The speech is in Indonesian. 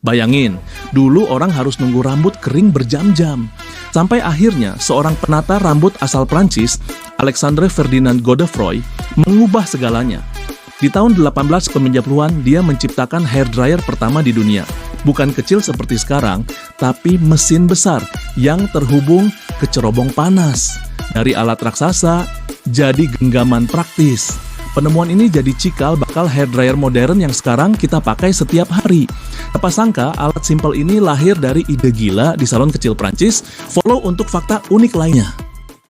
Bayangin, dulu orang harus nunggu rambut kering berjam-jam. Sampai akhirnya seorang penata rambut asal Prancis, Alexandre Ferdinand Godefroy, mengubah segalanya. Di tahun 1890-an, dia menciptakan hair dryer pertama di dunia. Bukan kecil seperti sekarang, tapi mesin besar yang terhubung ke cerobong panas. Dari alat raksasa, jadi genggaman praktis. Penemuan ini jadi cikal bakal hair dryer modern yang sekarang kita pakai setiap hari. Apa sangka alat simpel ini lahir dari ide gila di salon kecil Prancis. Follow untuk fakta unik lainnya.